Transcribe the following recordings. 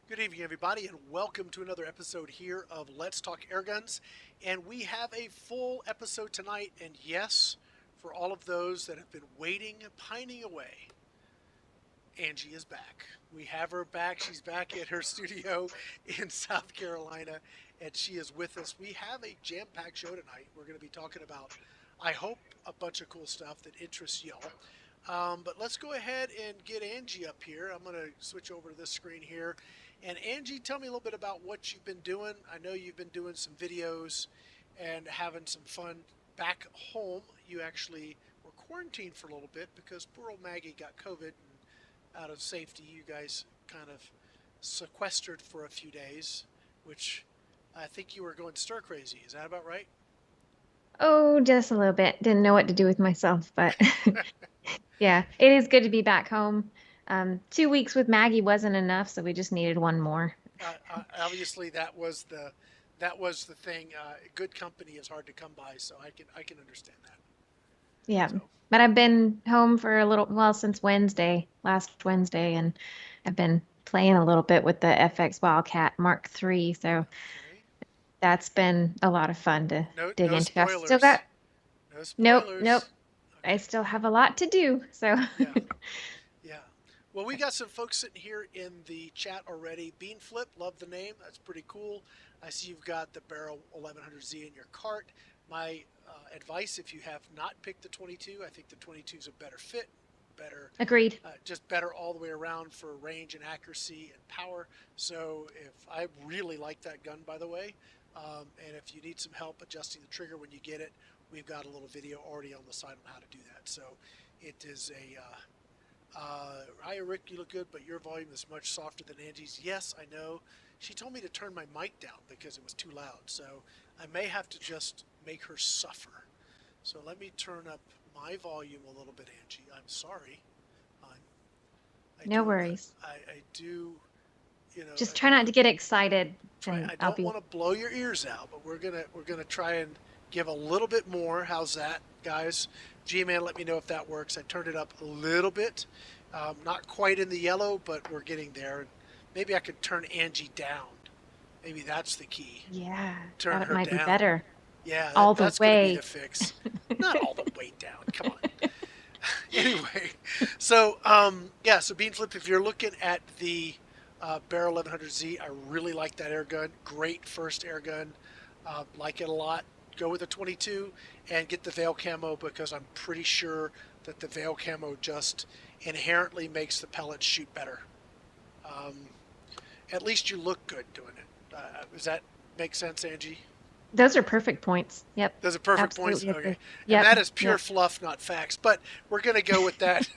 Good evening, everybody, and welcome to another episode here of Let's Talk Airguns. And we have a full episode tonight. And yes, for all of those that have been waiting, pining away, Angie is back. We have her back. She's back at her studio in South Carolina, and she is with us. We have a jam packed show tonight. We're going to be talking about, I hope, a bunch of cool stuff that interests y'all. But let's go ahead and get Angie up here. I'm going to switch over to this screen here. And Angie, tell me a little bit about what you've been doing. I know you've been doing some videos and having some fun back home. You actually were quarantined for a little bit because poor old Maggie got COVID. And out of safety, you guys kind of sequestered for a few days, which I think you were going stir crazy. Is that about right? Oh, just a little bit. Didn't know what to do with myself, but yeah, it is good to be back home. 2 weeks with Maggie wasn't enough, so we just needed one more. Obviously, that was the thing. Good company is hard to come by, so I can understand that. Yeah, So but I've been home for a little, well, since Wednesday, last Wednesday, and I've been playing a little bit with the FX Wildcat Mark III, so okay, that's been a lot of fun to no dig no into. I still got, spoilers, no nope, nope. spoilers. I Okay, still have a lot to do, so yeah, yeah. Well, we got some folks sitting here in the chat already. Bean Flip, love the name. That's pretty cool. I see you've got the Barrel 1100Z in your cart. My advice, if you have not picked the 22, I think the 22 is a better fit, better, agreed. just better all the way around for range and accuracy and power. So if I really like that gun, by the way, and if you need some help adjusting the trigger when you get it, we've got a little video already on the site on how to do that. So it is a hi, Rick, you look good, but your volume is much softer than Angie's. Yes, I know. She told me to turn my mic down because it was too loud. So I may have to just make her suffer. So let me turn up my volume a little bit, Angie. I'm sorry. I'm, I No do, worries. I do, Just try not to get excited, try. and I I'll don't be want to blow your ears out, but we're gonna try and give a little bit more. How's that, guys? G-Man, let me know if that works. I turned it up a little bit, not quite in the yellow, but we're getting there. Maybe I could turn Angie down. Maybe that's the key. Yeah, Turn that her might be down. better. Yeah, All the that's going to be the way. fix. Not all the way down. Come on. Anyway, so yeah, so Bean Flip, if you're looking at the Barrel 1100Z, I really like that air gun. Great first air gun. Like it a lot. Go with the 22 and get the veil camo because I'm pretty sure that the veil camo just inherently makes the pellets shoot better. Um, at least you look good doing it. Does that make sense, Angie? Those are perfect points. Yep, Those are perfect points. absolutely Okay. agree. And Yep, that is pure yep. fluff, not facts. But we're going to go with that.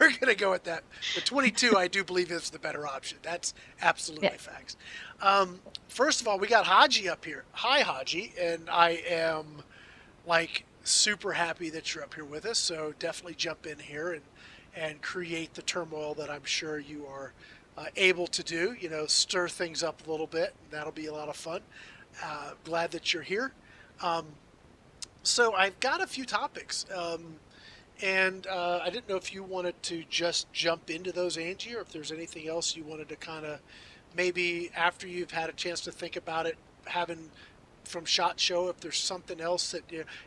We're going to go with that. The 22, I do believe, is the better option. That's absolutely Yeah. facts. First of all, we got Haji up here. Hi, Haji. And I am like super happy that you're up here with us. So definitely jump in here and create the turmoil that I'm sure you are able to do. Stir things up a little bit. That'll be a lot of fun. Glad that you're here. Um, so I've got a few topics, and I didn't know if you wanted to just jump into those, Angie, or if there's anything else you wanted to kind of maybe after you've had a chance to think about it, having from Shot Show, if there's something else that,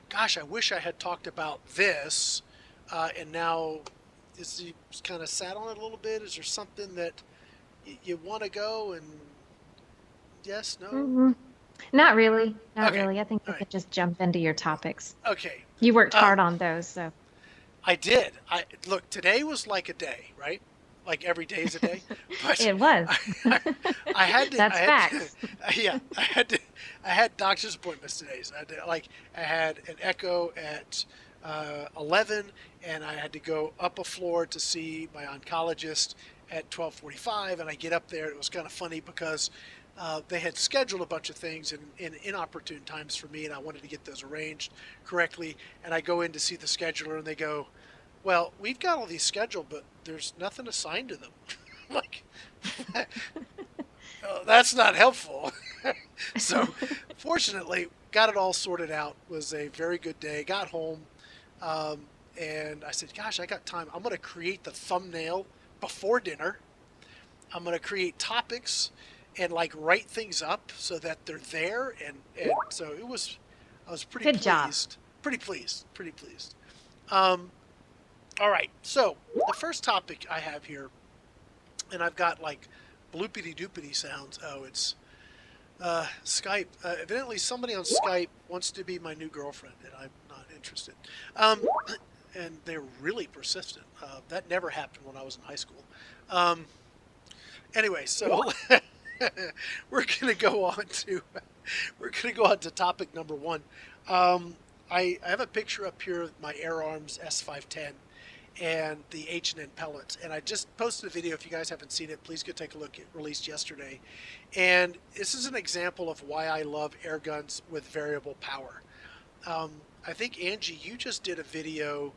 gosh, I wish I had talked about this, and now is you kind of sat on it a little bit. Is there something that you want to go and yes, no? hmm Not really. Not Okay, really. I think all we right, could just jump into your topics. okay. You worked Um, hard on those, so I did. I look. Today was like a day, right? Like every day is a day. But it was. I, I, I had to. I That's had to. facts. Yeah, I had to. I had doctor's appointments today. So I had an echo at 11, and I had to go up a floor to see my oncologist at 12:45. And I get up there. It was kind of funny because they had scheduled a bunch of things in inopportune times for me, and I wanted to get those arranged correctly. And I go in to see the scheduler, and they go, "Well, we've got all these scheduled, but there's nothing assigned to them." Like, oh, that's not helpful. So, fortunately, got it all sorted out. Was a very good day. Got home, um, and I said, "Gosh, I got time. I'm going to create the thumbnail before dinner." I'm going to create topics and like write things up so that they're there. And so I was pretty Good job. pleased. Pretty pleased. Um, all right. So the first topic I have here, and I've got like bloopity doopity sounds. Oh, it's Skype. Evidently, somebody on Skype wants to be my new girlfriend, and I'm not interested. And they're really persistent. That never happened when I was in high school. Um, anyway, so we're gonna go on to topic number one. I have a picture up here of my Air Arms S510 and the H&N pellets, and I just posted a video. If you guys haven't seen it, please go take a look. It released yesterday, and this is an example of why I love air guns with variable power. I think Angie, you just did a video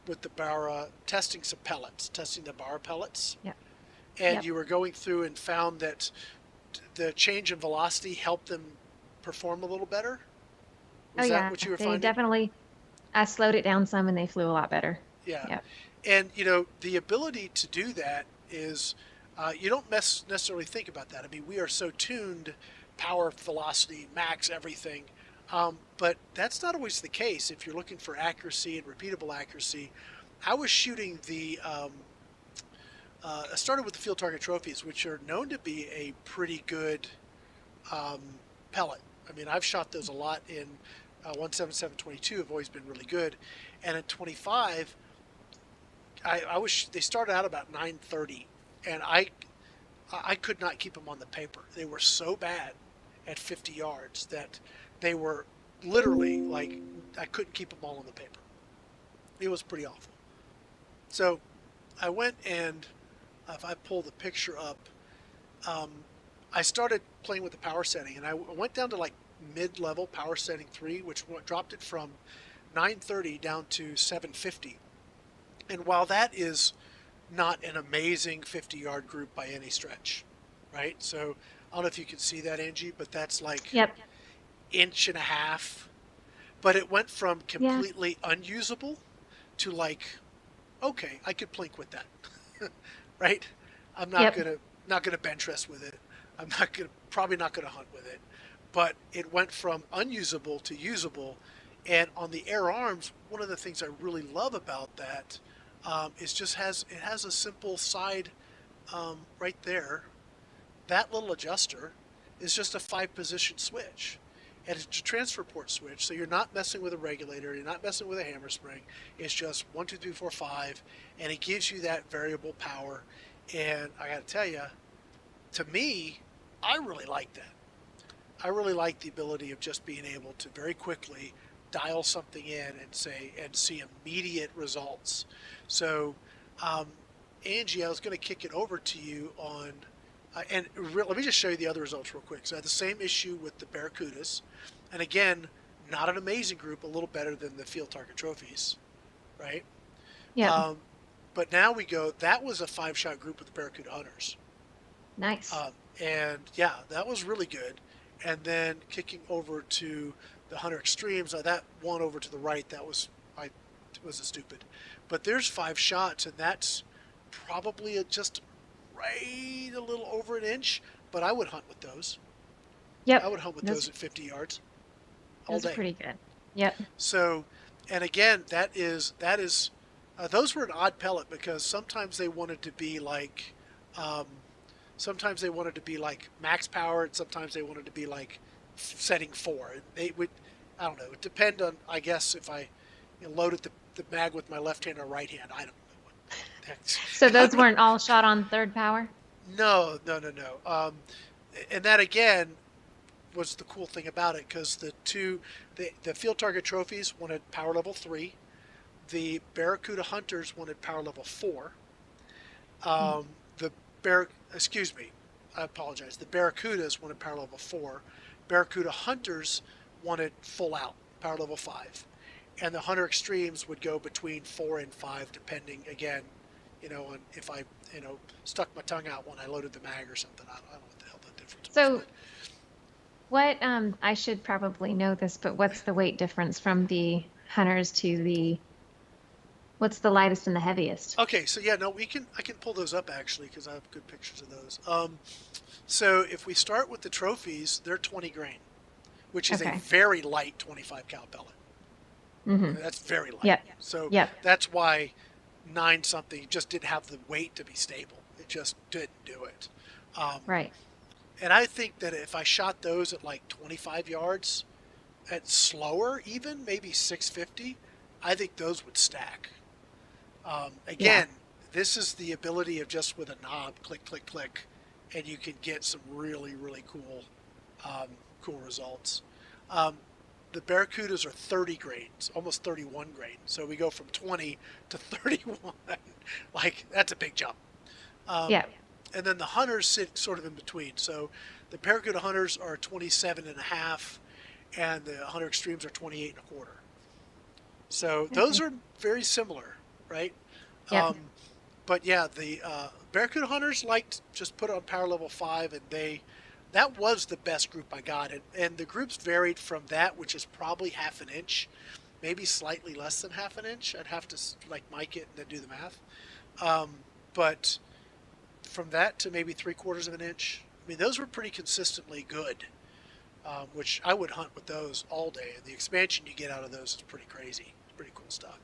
with the Barra testing some pellets, testing the Barra pellets. Yep. And Yep. you were going through and found that the change in velocity helped them perform a little better. Was that what you were They finding? definitely. I slowed it down some, and they flew a lot better. Yeah. Yep. And you know, the ability to do that is you don't necessarily think about that. I mean, we are so tuned, power, velocity, max, everything. But that's not always the case if you're looking for accuracy and repeatable accuracy. I was shooting I started with the field target trophies, which are known to be a pretty good pellet. I mean, I've shot those a lot in 177-22, have always been really good. And at 25, they started out about 930, and I could not keep them on the paper. They were so bad at 50 yards that they were literally like I couldn't keep them all on the paper. It was pretty awful. So I went and if I pull the picture up, I started playing with the power setting, and I went down to like mid-level power setting 3, which dropped it from 930 down to 750. And while that is not an amazing 50-yard group by any stretch, right? So I don't know if you can see that, Angie, but that's like Yep. inch and a half. But it went from completely unusable to like, okay, I could plink with that, right? I'm not gonna bench rest with it. I'm probably not gonna hunt with it. But it went from unusable to usable. And on the Air Arms, one of the things I really love about that is just it has a simple side right there. That little adjuster is just a 5-position switch. And it's a transfer port switch, so you're not messing with a regulator, you're not messing with a hammer spring. It's just 1, 2, 3, 4, 5, and it gives you that variable power. And I got to tell you, to me, I really like that. I really like the ability of just being able to very quickly dial something in and see immediate results. So, Angie, I was going to kick it over to you on. Let me just show you the other results real quick. So I had the same issue with the Barracudas. And again, not an amazing group, a little better than the field target trophies, right? Yeah. But now that was a 5-shot group with the Barracuda Hunters. Nice. And yeah, that was really good. And then kicking over to the Hunter Extremes, that one over to the right, that was a stupid. But there's 5 shots, and that's probably just right a little over an inch, but I would hunt with those. Yep. I would hunt with those at 50 yards all Those day. are pretty good. Yep. So, and again, that is those were an odd pellet because sometimes they wanted to be like max power, and sometimes they wanted to be like setting 4. They would, I don't know, it depend on, I guess, if I loaded the mag with my left hand or right hand. I don't know. So those weren't all shot on 3rd power? No. And that again was the cool thing about it, because the field target trophies wanted power level 3, the Barracuda Hunters wanted power level 4. I apologize. The Barracudas wanted power level 4. Barracuda Hunters wanted full out power level 5, and the Hunter Extremes would go between 4 and 5, depending again, on if I, stuck my tongue out when I loaded the mag or something. I don't know what the hell the difference was. So what, I should probably know this, but what's the weight difference from the Hunters to the What's the lightest and the heaviest? Okay, so yeah, no, I can pull those up actually because I have good pictures of those. So if we start with the trophies, they're 20 grain, which is a Okay. very light 25 cal pellet. Mm-hmm. That's very light. Yep. So Yep. that's why 9 something just didn't have the weight to be stable. It just didn't do it. Um, Right. and I think that if I shot those at like 25 yards, at slower even, maybe 650, I think those would stack. Yeah. Again, this is the ability of just with a knob, click, click, click, and you can get some really, really cool results. Um, the Barracudas are 30 grains, almost 31 grain. So we go from 20 to 31. Like, that's a big jump. Um, Yeah. and then the Hunters sit sort of in between. So the Barracuda Hunters are 27 and a half, and the Hunter Extremes are 28 and a quarter. So those Okay. are very similar, right? Yep. But yeah, the Barracuda Hunters liked just put it on power level 5, and that was the best group I got. And the groups varied from that, which is probably half an inch, maybe slightly less than half an inch. I'd have to like mic it and then do the math. But from that to maybe 3/4 of an inch, I mean, those were pretty consistently good, which I would hunt with those all day. And the expansion you get out of those is pretty crazy. It's pretty cool stuff.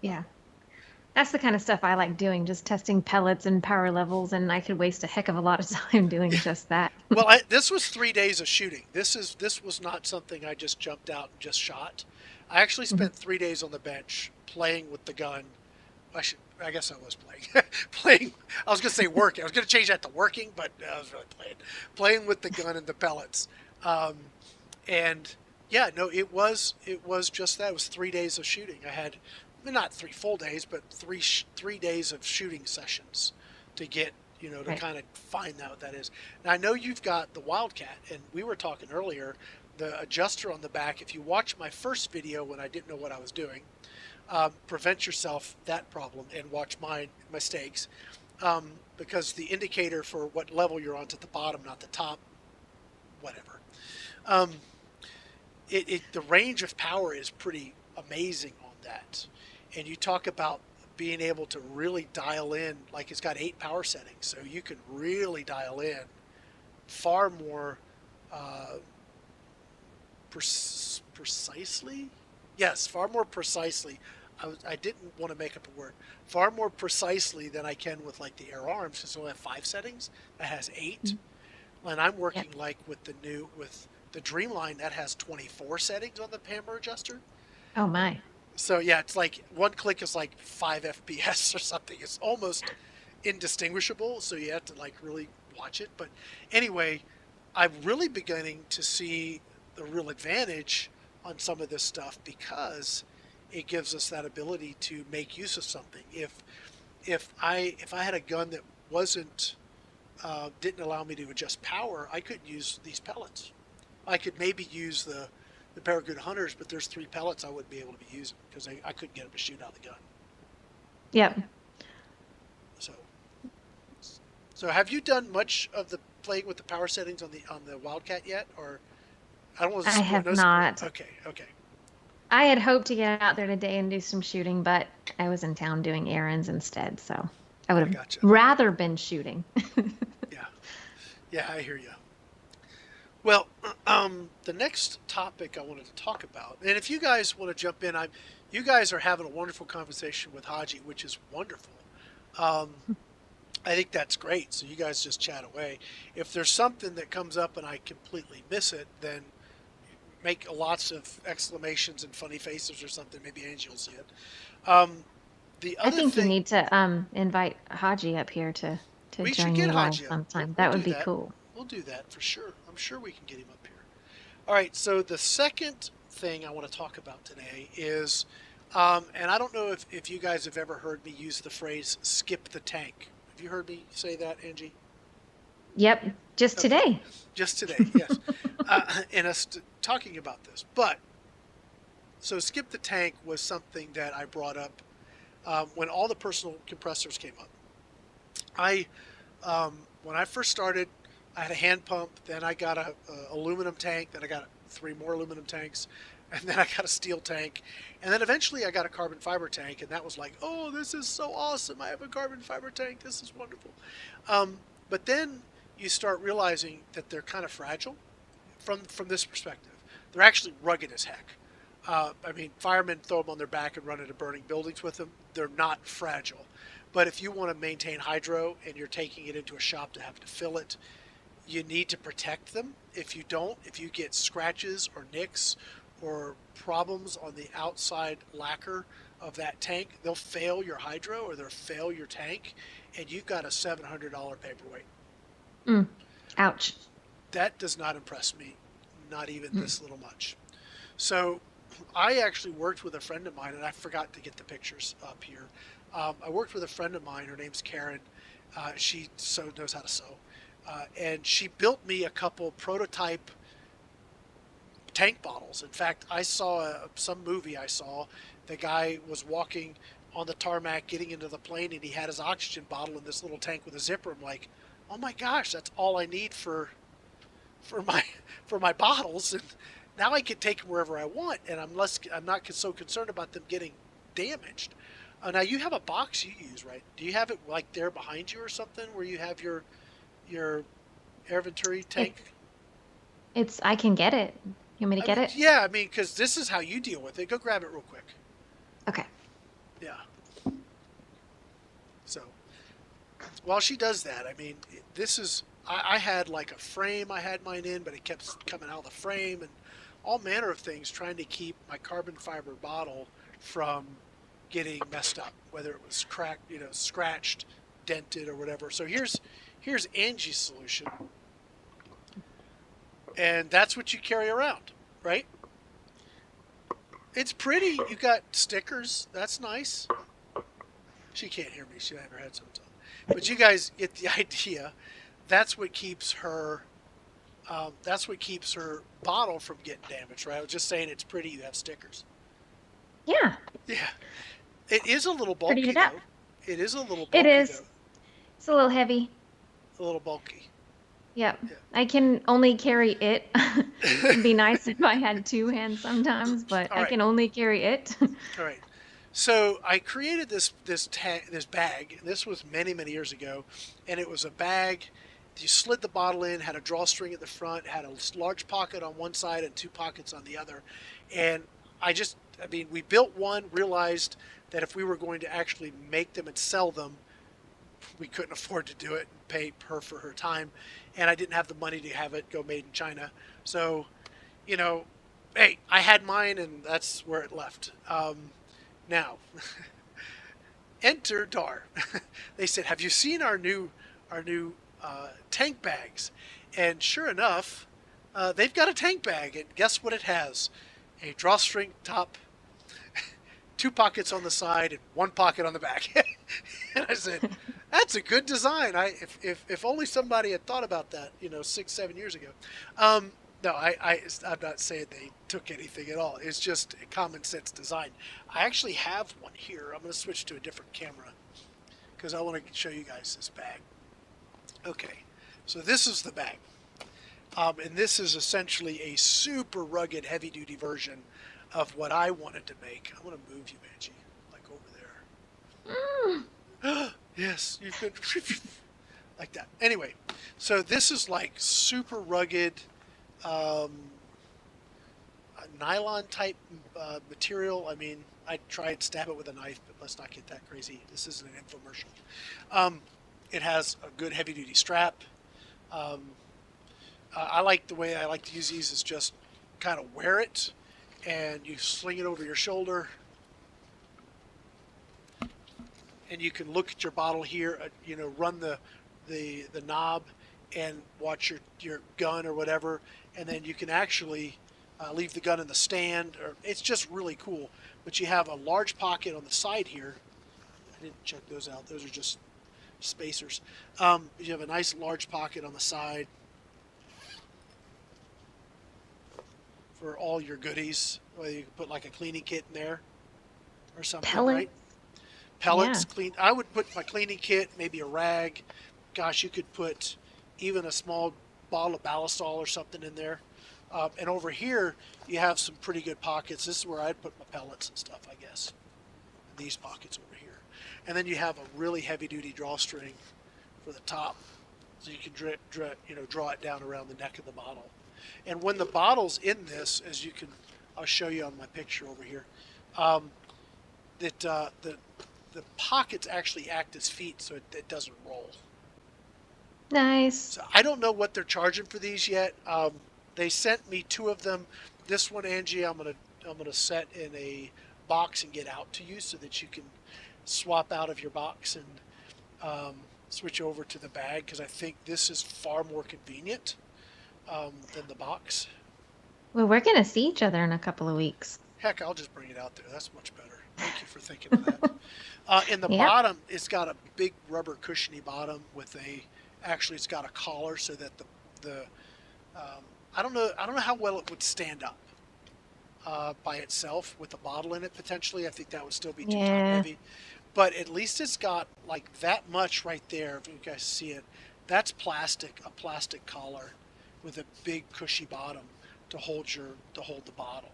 Yeah. That's the kind of stuff I like doing, just testing pellets and power levels, and I could waste a heck of a lot of time doing just that. Well, this was 3 days of shooting. This was not something I just jumped out and just shot. I actually Mhm. spent 3 days on the bench playing with the gun. I guess I was playing. Playing. I was gonna say working. I was gonna change that to working, but I was really playing with the gun and the pellets. Um, and yeah, no, it was just that. It was 3 days of shooting. I had, well, not 3 full days, but three days of shooting sessions to get, to Right. kind of find out what that is. Now I know you've got the Wildcat, and we were talking earlier, the adjuster on the back. If you watch my first video when I didn't know what I was doing, prevent yourself that problem and watch my mistakes, because the indicator for what level you're on is at the bottom, not the top. Whatever. Um, the range of power is pretty amazing on that, and you talk about being able to really dial in. Like, it's got 8 power settings, so you can really dial in far more uh, precisely. Yes, far more precisely. I didn't want to make up a word. Far more precisely than I can with like the Air Arms, because I only have 5 settings. That has 8, Mhm. and I'm Yep. working like with the Dreamline that has 24 settings on the hammer adjuster. Oh my. So yeah, it's like one click is like 5 FPS or something. It's almost indistinguishable, so you have to like really watch it. But anyway, I'm really beginning to see the real advantage on some of this stuff, because it gives us that ability to make use of something. If I had a gun that wasn't didn't allow me to adjust power, I couldn't use these pellets. I could maybe use the Barracuda Hunters, but there's 3 pellets I wouldn't be able to be using because I couldn't get them to shoot out the gun. Yep. So, so have you done much of the playing with the power settings on the Wildcat yet, or I don't want to I spoil. have No spoil. not. Okay, okay, I had hoped to get out there today and do some shooting, but I was in town doing errands instead, so I would I have gotcha. rather been shooting. Yeah, yeah, I hear you. Well, the next topic I wanted to talk about, and if you guys want to jump in, you guys are having a wonderful conversation with Haji, which is wonderful. Um, I think that's great. So you guys just chat away. If there's something that comes up and I completely miss it, then make lots of exclamations and funny faces or something. Maybe Angie will see it. The I other think you thing, need to invite Haji up here to we should join get you live Haji up. sometime. We'll That would do be that. cool. We'll do that for sure. I'm sure we can get him up here. All right. So the second thing I want to talk about today is, and I don't know if you guys have ever heard me use the phrase "skip the tank." Have you heard me say that, Angie? Yep, just Okay. today. Just today, yes. And us talking about this. But, so skip the tank was something that I brought up when all the personal compressors came up. I, when I first started, I had a hand pump, then I got a aluminum tank, then I got 3 more aluminum tanks. And then I got a steel tank. And then eventually I got a carbon fiber tank, and that was like, oh, this is so awesome. I have a carbon fiber tank. This is wonderful. But then you start realizing that they're kind of fragile from this perspective. They're actually rugged as heck. I mean, firemen throw them on their back and run into burning buildings with them. They're not fragile. But if you want to maintain hydro and you're taking it into a shop to have to fill it, you need to protect them. If you don't, if you get scratches or nicks or problems on the outside lacquer of that tank, they'll fail your hydro or they'll fail your tank, and you've got a $700 paperweight. Ouch. That does not impress me, not even this little much. So I actually worked with a friend of mine, and I forgot to get the pictures up here. I worked with a friend of mine. Her name's Karen. She knows how to sew. And she built me a couple prototype tank bottles. In fact, I saw some movie I saw. The guy was walking on the tarmac getting into the plane, and he had his oxygen bottle in this little tank with a zipper. I'm like, oh my gosh, that's all I need for my bottles, and now I can take them wherever I want, and I'm not so concerned about them getting damaged. Now you have a box you use, right? Do you have it like there behind you or something where you have your Air Venturi tank? I can get it. You want me to get it? Yeah, I mean, because this is how you deal with it. Go grab it real quick. Okay. Yeah. So while she does that, I mean, this is, I had like a frame I had mine in, but it kept coming out of the frame and all manner of things trying to keep my carbon fiber bottle from getting messed up, whether it was cracked, scratched, dented, or whatever. So here's Angie's solution. And that's what you carry around, right? It's pretty. You got stickers. That's nice. She can't hear me. She had her headphones on. But you guys get the idea. That's what keeps her. That's what keeps her bottle from getting damaged, right? I was just saying it's pretty. You have stickers. Yeah. Yeah. It is a little bulky, Prettied up. though. It is a little bulky, It is. though. It's a little heavy. A little bulky. Yep. Yeah. I can only carry it. It'd be nice if I had two hands sometimes, but All I right. can only carry it. All right. So I created this bag. This was many years ago, and it was a bag. You slid the bottle in, had a drawstring at the front, had a large pocket on one side and two pockets on the other. And we built one, realized that if we were going to actually make them and sell them, we couldn't afford to do it and pay her for her time. And I didn't have the money to have it go made in China. So, hey, I had mine, and that's where it left. Now, enter Dar. They said, "Have you seen our new tank bags?" And sure enough, they've got a tank bag, and guess what it has? A drawstring top, two pockets on the side, and one pocket on the back. And I said, "That's a good design. If only somebody had thought about that, 6-7 years ago." No, I'm not saying they took anything at all. It's just a common sense design. I actually have one here. I'm going to switch to a different camera because I want to show you guys this bag. Okay, so this is the bag. And this is essentially a super rugged, heavy-duty version of what I wanted to make. I want to move you, Angie, like over there. Yes, you could. Like that. Anyway, so this is like super rugged, nylon type material. I mean, I tried to stab it with a knife, but let's not get that crazy. This isn't an infomercial. It has a good heavy duty strap. I like the way I like to use these is just kind of wear it and you sling it over your shoulder. And you can look at your bottle here, run the knob and watch your gun or whatever, and then you can actually leave the gun in the stand. Or it's just really cool. But you have a large pocket on the side here. I didn't check those out. Those are just spacers. You have a nice large pocket on the side for all your goodies. Whether you can put like a cleaning kit in there or something, Pellets. right? Pellets, Yeah. clean. I would put my cleaning kit, maybe a rag. Gosh, you could put even a small bottle of ballistol or something in there. And over here, you have some pretty good pockets. This is where I'd put my pellets and stuff, I guess. These pockets over here. And then you have a really heavy-duty drawstring for the top, so you can draw it down around the neck of the bottle. And when the bottle's in this, as you can, I'll show you on my picture over here, the pockets actually act as feet, so it doesn't roll. Nice. So I don't know what they're charging for these yet. They sent me 2 of them. This one, Angie, I'm gonna set in a box and get out to you so that you can swap out of your box and switch over to the bag, because I think this is far more convenient than the box. Well, we're going to see each other in a couple of weeks. Heck, I'll just bring it out there. That's much better. Thank you for thinking of that. In the bottom, it's got a big rubber cushiony bottom with actually it's got a collar so that I don't know how well it would stand up by itself with a bottle in it potentially. I think that would still be too top heavy. But at least it's got like that much right there. If you guys see it, that's plastic, a plastic collar with a big cushy bottom to hold the bottle.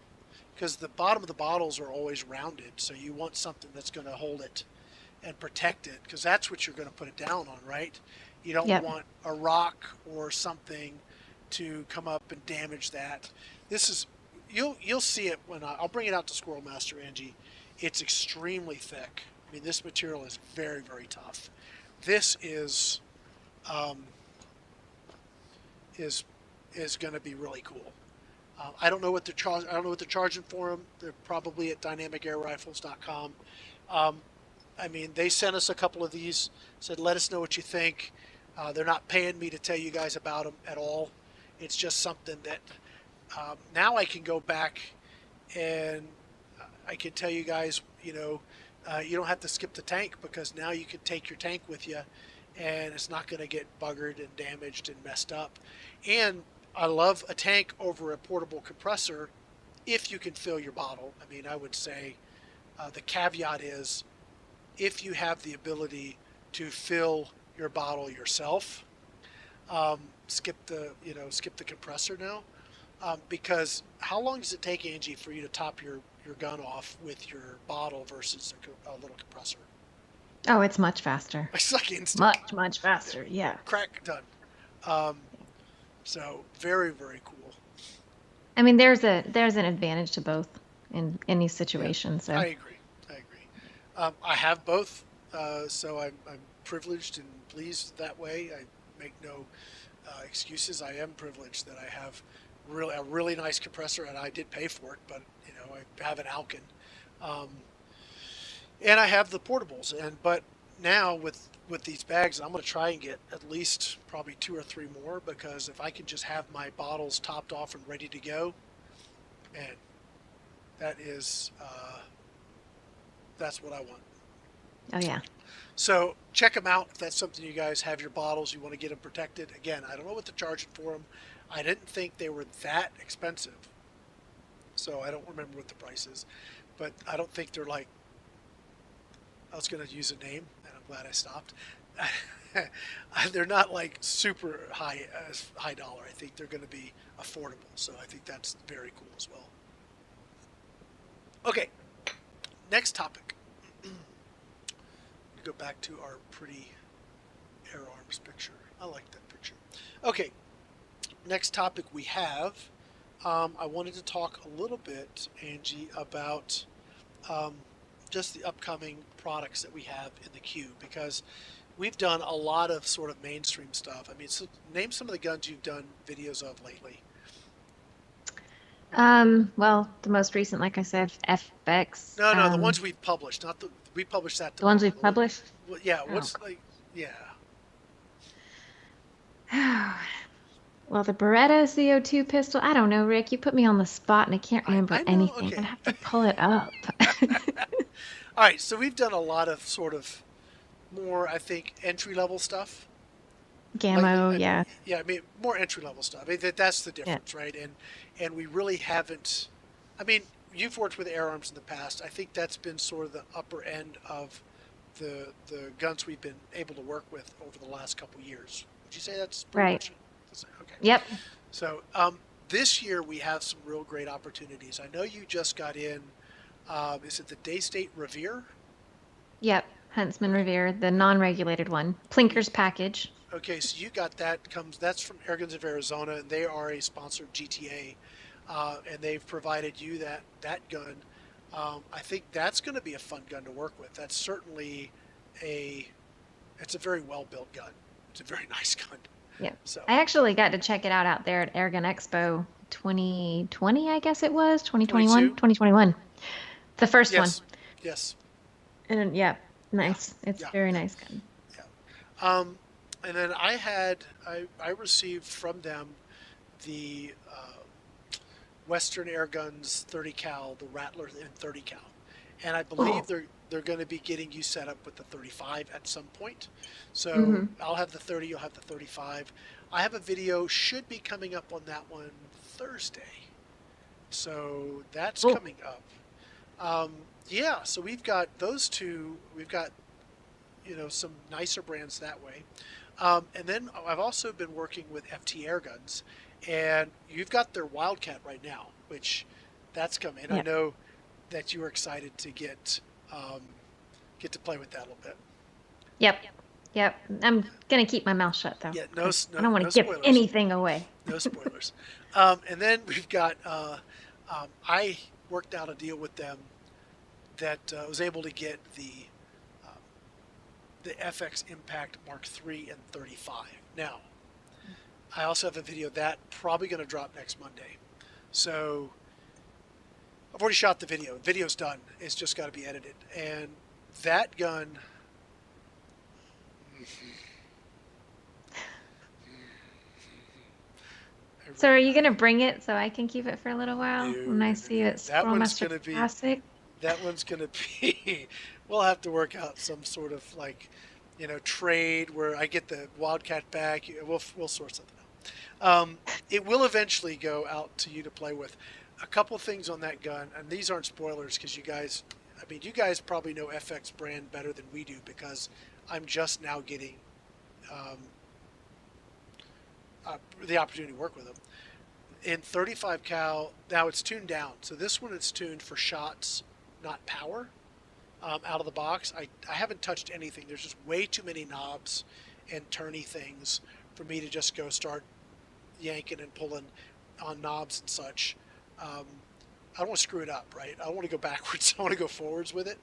Because the bottom of the bottles are always rounded, so you want something that's going to hold it and protect it, because that's what you're going to put it down on, right? You don't want a rock or something to come up and damage that. This is you'll see it when I'll bring it out to Squirrel Master, Angie. It's extremely thick. I mean, this material is very, very tough. This is going to be really cool. I don't know what they're charging. I don't know what they're charging for them. They're probably at dynamicairrifles.com. I mean, they sent us a couple of these. Said, let us know what you think. They're not paying me to tell you guys about them at all. It's just something that now I can go back and I can tell you guys, you don't have to skip the tank, because now you can take your tank with you and it's not going to get buggered and damaged and messed up. And I love a tank over a portable compressor if you can fill your bottle. I mean, I would say the caveat is if you have the ability to fill your bottle yourself, skip the compressor now, because how long does it take, Angie, for you to top your gun off with your bottle versus a little compressor? Oh, it's much faster. It's like instant. Much faster. Yeah. Crack, done. So very, very cool. I mean, there's an advantage to both in any situation. So I agree. I have both, so I'm privileged and pleased that way. I make no excuses. I am privileged that I have a really nice compressor, and I did pay for it, but I have an Alkin, and I have the portables. But now with these bags, I'm going to try and get at least probably 2 or 3 more, because if I can just have my bottles topped off and ready to go, man, that's what I want. Oh yeah. So check them out if that's something you guys have your bottles, you want to get them protected. Again, I don't know what they're charging for them. I didn't think they were that expensive, so I don't remember what the price is, but I don't think they're like, I was going to use a name and I'm glad I stopped. They're not like super high dollar. I think they're going to be affordable, so I think that's very cool as well. Okay, next topic. Go back to our pretty air arms picture. I like that picture. Okay, next topic we have. I wanted to talk a little bit, Angie, about just the upcoming products that we have in the queue, because we've done a lot of sort of mainstream stuff. I mean, so name some of the guns you've done videos of lately. Well, the most recent, like I said, FX. No, the ones we've published, not we published that. The ones we've published? Well, yeah, what's like, yeah. Well, the Beretta CO2 pistol, I don't know, Rick. You put me on the spot and I can't remember anything. Okay. I'd have to pull it up. All right, so we've done a lot of sort of more, I think, entry-level stuff. Gammo, yeah. Yeah, I mean, more entry-level stuff. I mean, that's the difference, right? And we really haven't, I mean, you've worked with air arms in the past. I think that's been sort of the upper end of the guns we've been able to work with over the last couple of years. Would you say that's pretty much it? Okay. Yep. So this year we have some real great opportunities. I know you just got in. Is it the Daystate Revere? Yep, Huntsman Revere, the non-regulated one. Plinker's package. Okay, so you got that's from Airguns of Arizona, and they are a sponsor of GTA, and they've provided you that gun. I think that's going to be a fun gun to work with. That's certainly it's a very well built gun. It's a very nice gun. Yep. So I actually got to check it out there at Airgun Expo 2020, I guess it was, 2021, 2021. The first one. Yes. And yeah, nice. Yeah. It's very nice gun. Yeah. And then I received from them the Western Airguns 30 cal, the Rattlers in 30 cal, and I believe they're going to be getting you set up with the 35 at some point. So I'll have the 30, you'll have the 35. I have a video should be coming up on that one Thursday, so that's coming up. Yeah, so we've got those two. We've got some nicer brands that way. And then I've also been working with FT Airguns, and you've got their Wildcat right now, which that's coming. Yep. I know that you were excited to get to play with that a little bit. Yep. I'm gonna keep my mouth shut though. Yeah, I don't want to give anything away. No spoilers. And then we've got. I worked out a deal with them that was able to get the FX Impact Mark III and 35. Now, I also have a video that probably going to drop next Monday. So I've already shot the video. The video's done. It's just got to be edited. And that gun. So are you going to bring it so I can keep it for a little while when I see it's Master Classic? That one's going to be, we'll have to work out some sort of trade where I get the Wildcat back. We'll sort something out. It will eventually go out to you to play with. A couple things on that gun, and these aren't spoilers because you guys probably know FX brand better than we do because I'm just now getting the opportunity to work with them. In 35 cal, now it's tuned down. So this one is tuned for shots, not power, out of the box. I haven't touched anything. There's just way too many knobs and turny things for me to just go start yanking and pulling on knobs and such. I don't want to screw it up, right? I don't want to go backwards. I want to go forwards with it.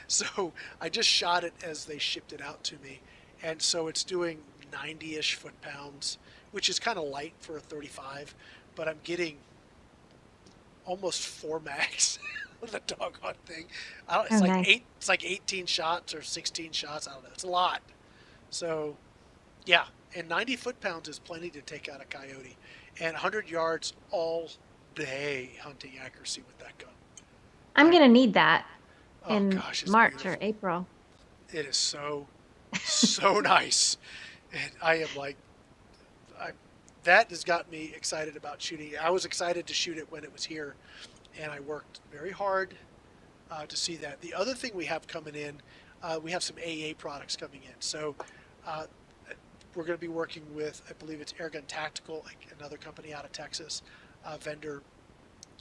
So I just shot it as they shipped it out to me. And so it's doing 90-ish foot-pounds, which is kind of light for a 35, but I'm getting almost 4 mags with the doggone thing. It's like 18 shots or 16 shots. I don't know. It's a lot. So, yeah. And 90 foot-pounds is plenty to take out a coyote. And 100 yards all day hunting accuracy with that gun. I'm going to need that in March beautiful. Or April. It is so nice. And I am like, that has got me excited about shooting. I was excited to shoot it when it was here, and I worked very hard to see that. The other thing we have coming in, we have some AA products coming in. So we're going to be working with, I believe it's Airgun Tactical, another company out of Texas, vendor,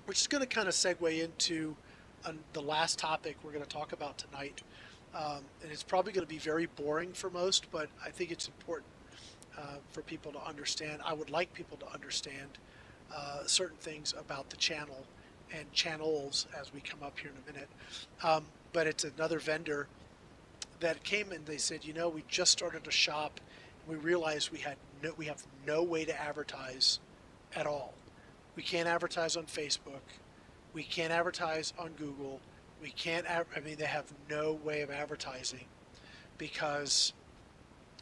which is going to kind of segue into the last topic we're going to talk about tonight. And it's probably going to be very boring for most, but I think it's important for people to understand. I would like people to understand certain things about the channel and channels as we come up here in a minute. But it's another vendor that came and they said, we just started a shop. And we realized we have no way to advertise at all. We can't advertise on Facebook. We can't advertise on Google. We can't. They have no way of advertising because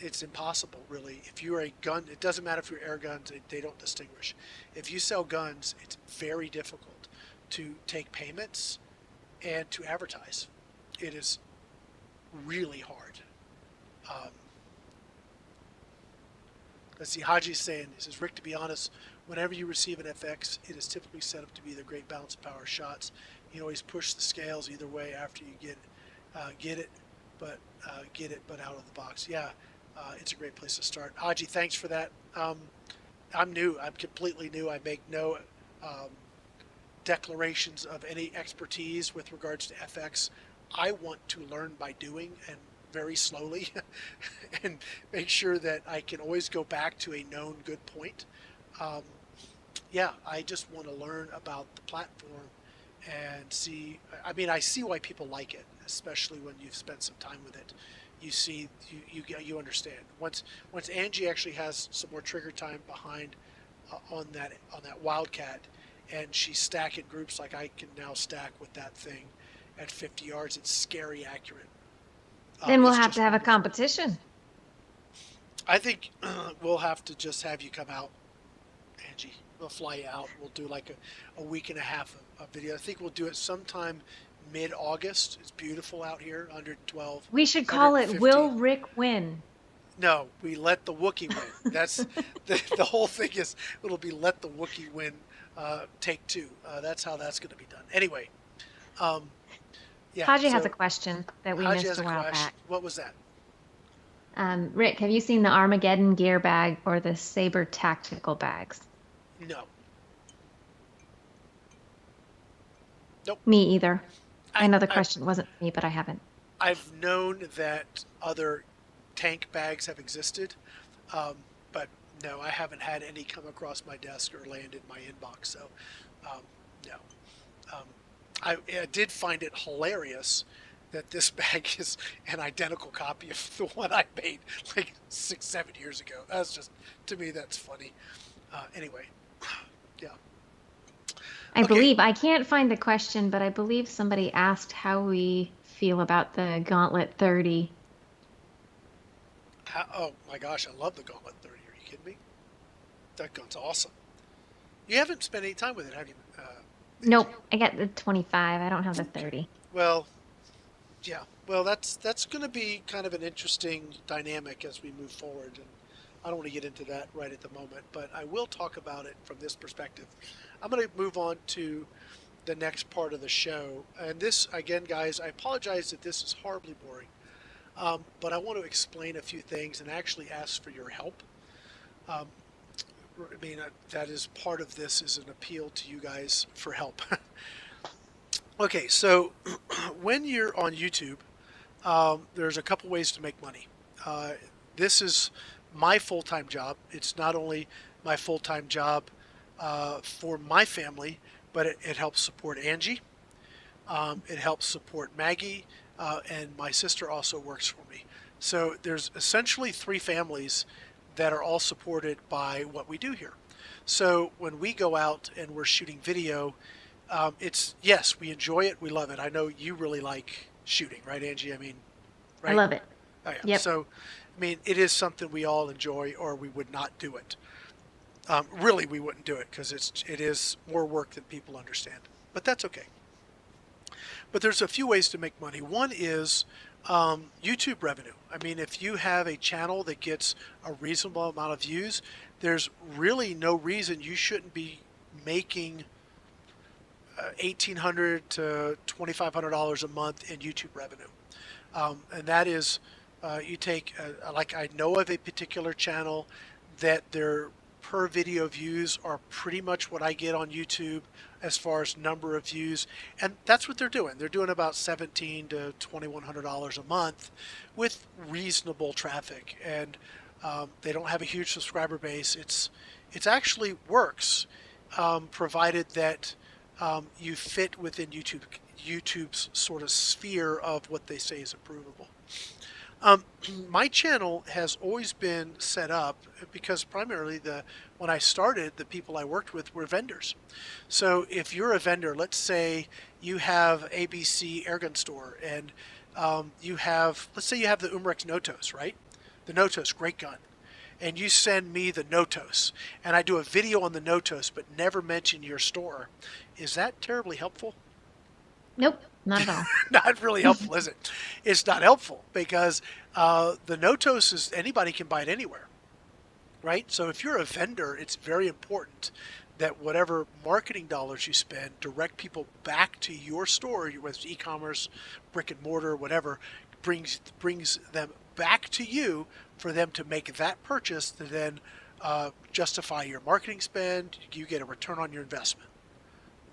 it's impossible, really. If you're a gun, it doesn't matter if you're air guns, they don't distinguish. If you sell guns, it's very difficult to take payments and to advertise. It is really hard. Let's see, Haji's saying, he says, Rick, to be honest, whenever you receive an FX, it is typically set up to be the great balance of power shots. You always push the scales either way after you get it, but out of the box. Yeah. It's a great place to start. Haji, thanks for that. I'm new. I'm completely new. I make no um, declarations of any expertise with regards to FX. I want to learn by doing and very slowly and make sure that I can always go back to a known good point. Um, yeah, I just want to learn about the platform and see. I mean, I see why people like it, especially when you've spent some time with it. You see, you understand. Once Angie actually has some more trigger time behind on that Wildcat, and she's stacking groups like I can now stack with that thing at 50 yards. It's scary accurate. Then we'll It's have to just have a wonderful. competition. I think we'll have to just have you come out, Angie. We'll fly you out. We'll do like a week and a half of video. I think we'll do it sometime mid-August. It's beautiful out here, 112, We should call it 115. Will Rick Win. No, we let the Wookiee win. That's the whole thing is it'll be let the Wookiee win. Take two. That's how that's going to be done. Anyway, um, yeah. Haji So has a question that we Haji missed has a a while question. back. What was that? Rick, have you seen the Armageddon gear bag or the Saber tactical bags? No. Nope. Me either. I know the I, question wasn't for me, but I haven't. I've known that other tank bags have existed, but no, I haven't had any come across my desk or land in my inbox. So, um, no. Um, I did find it hilarious that this bag is an identical copy of the one I made like 6, 7 years ago. That's just, to me, that's funny. Anyway, yeah. I Okay. believe, I can't find the question, but I believe somebody asked how we feel about the Gauntlet 30. Oh my gosh, I love the Gauntlet 30. Are you kidding me? That gun's awesome. You haven't spent any time with it, have you? Nope, I got the 25. I don't have the Okay. 30. Well, yeah. Well, that's going to be kind of an interesting dynamic as we move forward, and I don't want to get into that right at the moment, but I will talk about it from this perspective. I'm going to move on to the next part of the show, and this again, guys, I apologize that this is horribly boring, but I want to explain a few things and actually ask for your help. Um, I mean, that is part of this is an appeal to you guys for help. Okay, so when you're on YouTube, there's a couple ways to make money. This is my full-time job. It's not only my full-time job for my family, but it helps support Angie. It helps support Maggie, and my sister also works for me. So there's essentially 3 families that are all supported by what we do here. So when we go out and we're shooting video, it's, yes, we enjoy it. We love it. I know you really like shooting, right, Angie? I mean, I right? love it. Oh, yeah. Yep. So, I mean, it is something we all enjoy, or we would not do it. Really, we wouldn't do it because it is more work than people understand. But that's okay. But there's a few ways to make money. One is YouTube revenue. I mean, if you have a channel that gets a reasonable amount of views, there's really no reason you shouldn't be making $1,800 to $2,500 a month in YouTube revenue. And that is, you take, like I know of a particular channel that their per video views are pretty much what I get on YouTube as far as number of views, and that's what they're doing. They're doing about $1,700 to $2,100 a month with reasonable traffic, and they don't have a huge subscriber base. It's actually works, provided that you fit within YouTube's sort of sphere of what they say is approvable. My channel has always been set up because primarily when I started, the people I worked with were vendors. So if you're a vendor, let's say you have ABC Airgun store, and let's say you have the Umarex Notos, right? The Notos, great gun. And you send me the Notos, and I do a video on the Notos but never mention your store. Is that terribly helpful? Nope, not at all. Not really helpful, is it? It's not helpful because the Notos is anybody can buy it anywhere, right? So if you're a vendor, it's very important that whatever marketing dollars you spend direct people back to your store, whether it's e-commerce, brick and mortar, whatever, brings them back to you for them to make that purchase to then justify your marketing spend. You get a return on your investment.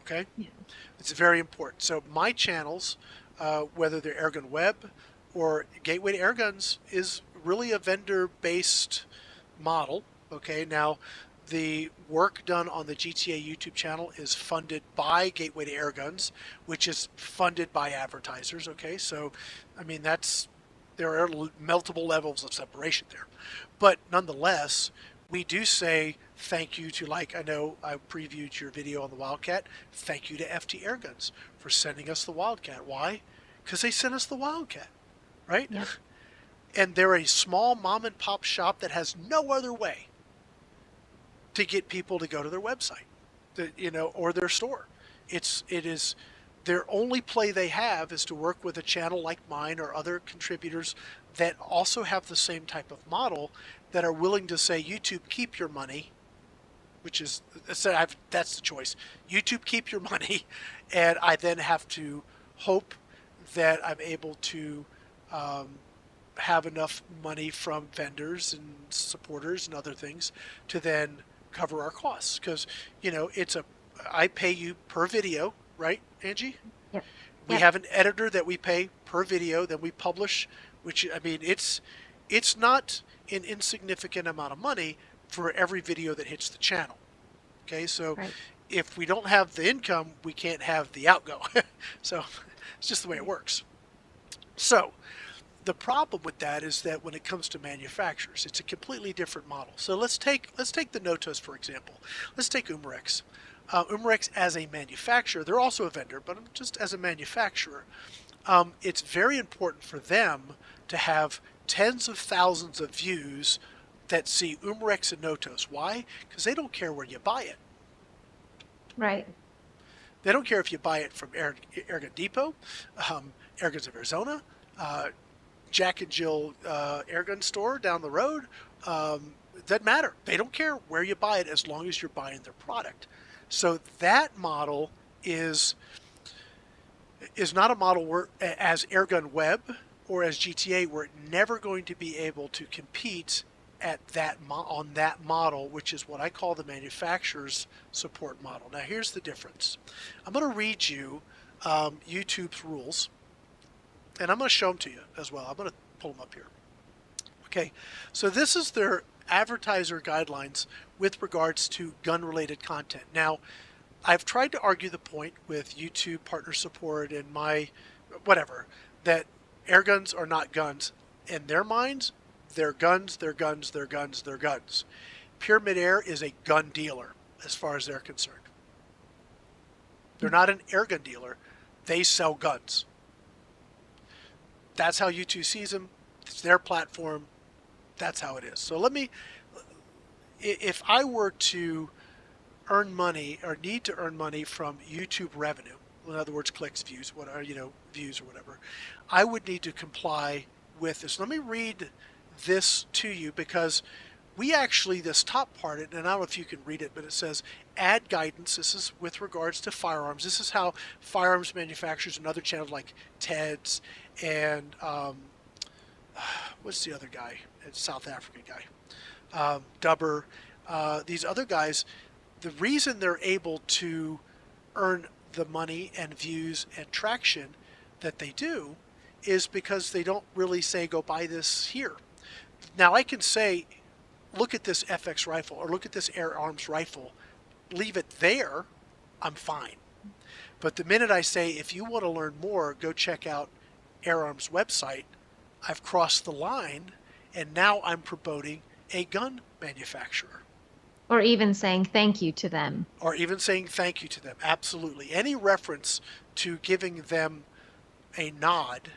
Okay, Yeah. it's very important. So my channels, whether they're AirgunWeb or Gateway to Airguns, is really a vendor-based model. Okay, now the work done on the GTA YouTube channel is funded by Gateway to Airguns, which is funded by advertisers. Okay, so I mean there are multiple levels of separation there, but nonetheless, we do say thank you to, like, I know I previewed your video on the Wildcat. Thank you to FT Airguns for sending us the Wildcat. Why? Because they sent us the Wildcat, right? Yep. And they're a small mom and pop shop that has no other way to get people to go to their website, or their store. It is their only play they have is to work with a channel like mine or other contributors that also have the same type of model, that are willing to say, YouTube, keep your money, which is, that's the choice. YouTube, keep your money, and I then have to hope that I'm able to have enough money from vendors and supporters and other things to then cover our costs, because I pay you per video, right, Angie? Yep. We Yep. have an editor that we pay per video that we publish, which, I mean, it's not an insignificant amount of money for every video that hits the channel. Okay, so Right. if we don't have the income, we can't have the outgo. So it's just the way it works. So the problem with that is that when it comes to manufacturers, it's a completely different model. So let's take the Notos, for example. Let's take Umarex. Umarex as a manufacturer, they're also a vendor, but just as a manufacturer, it's very important for them to have tens of thousands of views that see Umarex and Notos. Why? Because they don't care where you buy it. Right. They don't care if you buy it from Airgun Depot, Airguns of Arizona, Jack and Jill Airgun store down the road. It doesn't matter. They don't care where you buy it as long as you're buying their product. So that model is not a model where, as AirgunWeb or as GTA, we're never going to be able to compete at on that model, which is what I call the manufacturer's support model. Now, here's the difference. I'm going to read you YouTube's rules, and I'm going to show them to you as well. I'm going to pull them up here. Okay, so this is their advertiser guidelines with regards to gun-related content. Now, I've tried to argue the point with YouTube partner support and my whatever, that airguns are not guns. In their minds, they're guns, they're guns, they're guns, they're guns. Pure Midair is a gun dealer as far as they're concerned. They're not an airgun dealer. They sell guns. That's how YouTube sees them. It's their platform. That's how it is. So if I were to earn money or need to earn money from YouTube revenue, in other words, clicks, views, views or whatever, I would need to comply with this. Let me read this to you, because we actually, this top part, and I don't know if you can read it, but it says add guidance. This is with regards to firearms. This is how firearms manufacturers and other channels like Ted's and what's the other guy? It's South African guy, Dubber. These other guys, the reason they're able to earn the money and views and traction that they do is because they don't really say, go buy this here. Now, I can say, look at this FX rifle or look at this Air Arms rifle, leave it there, I'm fine. But the minute I say, if you want to learn more, go check out Air Arms website, I've crossed the line, and now I'm promoting a gun manufacturer. Or even saying thank you to them. Or even saying thank you to them. Absolutely. Any reference to giving them a nod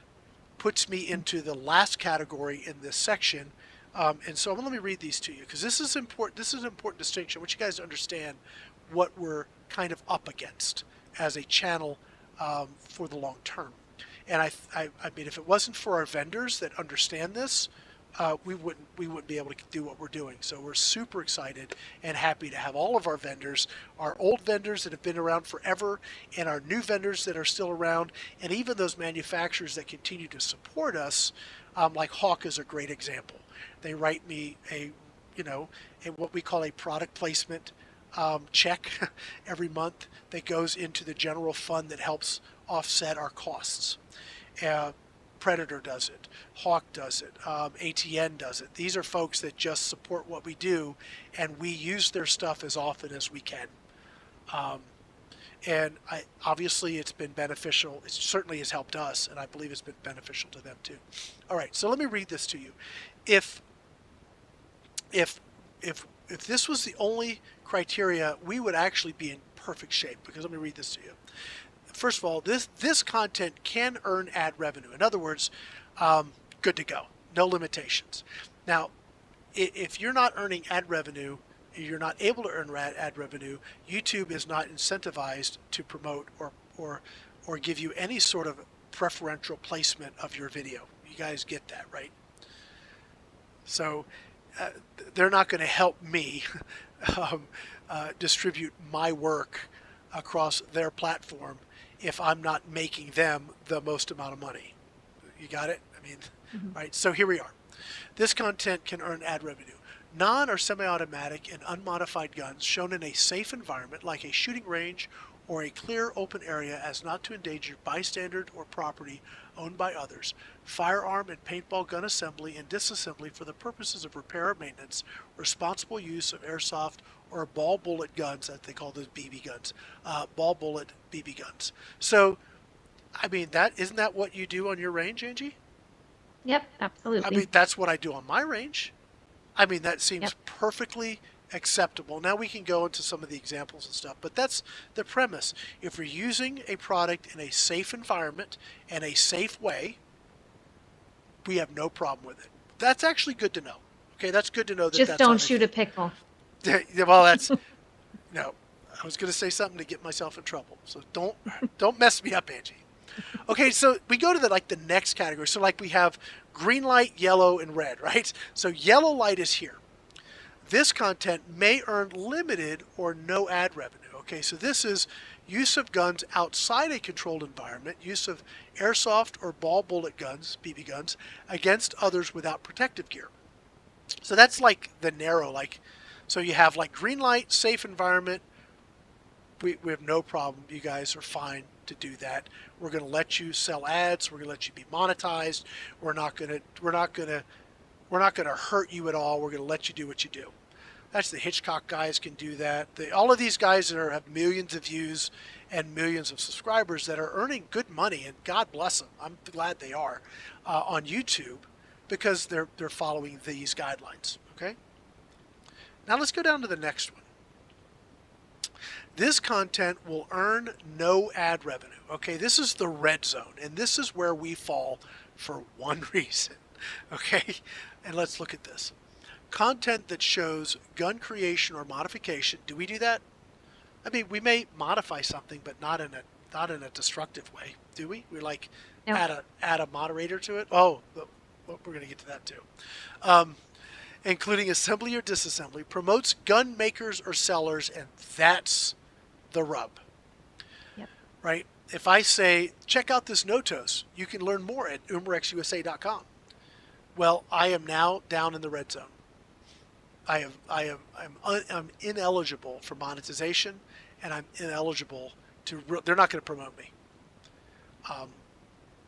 puts me into the last category in this section. And so let me read these to you, because this is important. This is an important distinction. I want you guys to understand what we're kind of up against as a channel for the long term. And I mean, if it wasn't for our vendors that understand this, we wouldn't be able to do what we're doing. So we're super excited and happy to have all of our vendors, our old vendors that have been around forever, and our new vendors that are still around, and even those manufacturers that continue to support us, like Hawk is a great example. They write me what we call a product placement check every month that goes into the general fund that helps offset our costs. Predator does it, Hawk does it, ATN does it. These are folks that just support what we do, and we use their stuff as often as we can. And obviously it's been beneficial. It certainly has helped us, and I believe it's been beneficial to them too. All right, so let me read this to you. If this was the only criteria, we would actually be in perfect shape, because let me read this to you. First of all, this content can earn ad revenue. In other words, good to go, no limitations. Now, if you're not earning ad revenue, you're not able to earn ad revenue, YouTube is not incentivized to promote or give you any sort of preferential placement of your video. You guys get that, right? So they're not going to help me distribute my work across their platform if I'm not making them the most amount of money. You got it? I mean, right? So here we are. This content can earn ad revenue. Non or semi-automatic and unmodified guns shown in a safe environment like a shooting range or a clear open area as not to endanger bystander or property owned by others. Firearm and paintball gun assembly and disassembly for the purposes of repair or maintenance. Responsible use of airsoft or ball bullet guns, that they call those BB guns. Ball bullet BB guns. So, I mean, isn't that what you do on your range, Angie? Yep, absolutely. I mean, that's what I do on my range. I mean, that seems perfectly acceptable. Now we can go into some of the examples and stuff, but that's the premise. If we're using a product in a safe environment and a safe way, we have no problem with it. That's actually good to know. Okay, that's good to know. Just don't shoot a pickle. Well, that's no. I was going to say something to get myself in trouble, so don't mess me up, Angie. Okay, so we go to the next category. So like we have green light, yellow, and red, right? So yellow light is here. This content may earn limited or no ad revenue. Okay, so this is use of guns outside a controlled environment, use of airsoft or ball bullet guns, BB guns, against others without protective gear. So that's like the narrow, so you have like green light, safe environment. We have no problem. You guys are fine to do that. We're going to let you sell ads. We're going to let you be monetized. We're not going to hurt you at all. We're going to let you do what you do. That's the Hitchcock guys can do that. All of these guys that have millions of views and millions of subscribers that are earning good money, and God bless them. I'm glad they are on YouTube because they're following these guidelines. Okay. Now let's go down to the next one. This content will earn no ad revenue. Okay, this is the red zone, and this is where we fall for one reason. Okay, and let's look at this. Content that shows gun creation or modification. Do we do that? I mean, we may modify something, but not in a destructive way, do we? We add a moderator to it. Oh, we're going to get to that too. Including assembly or disassembly, promotes gun makers or sellers, and that's the rub. Yep. Right? If I say, check out this Notos, you can learn more at umarexusa.com. Well, I am now down in the red zone. I'm ineligible for monetization, and I'm ineligible to. They're not going to promote me.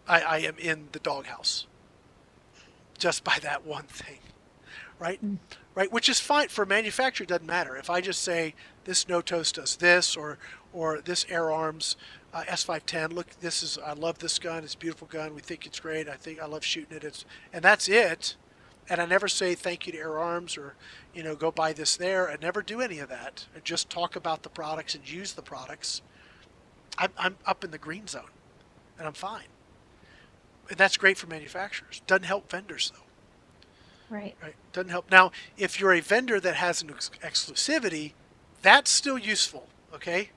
I am in the doghouse just by that one thing, right? Right, which is fine for a manufacturer. It doesn't matter if I just say this Notos does this, or this Air Arms S510. Look, I love this gun. It's a beautiful gun. We think it's great. I love shooting it. And that's it. And I never say thank you to Air Arms or go buy this there. I never do any of that. I just talk about the products and use the products. I'm up in the green zone, and I'm fine. And that's great for manufacturers. Doesn't help vendors though. Right. Doesn't help. Now, if you're a vendor that has an exclusivity, that's still useful. Okay.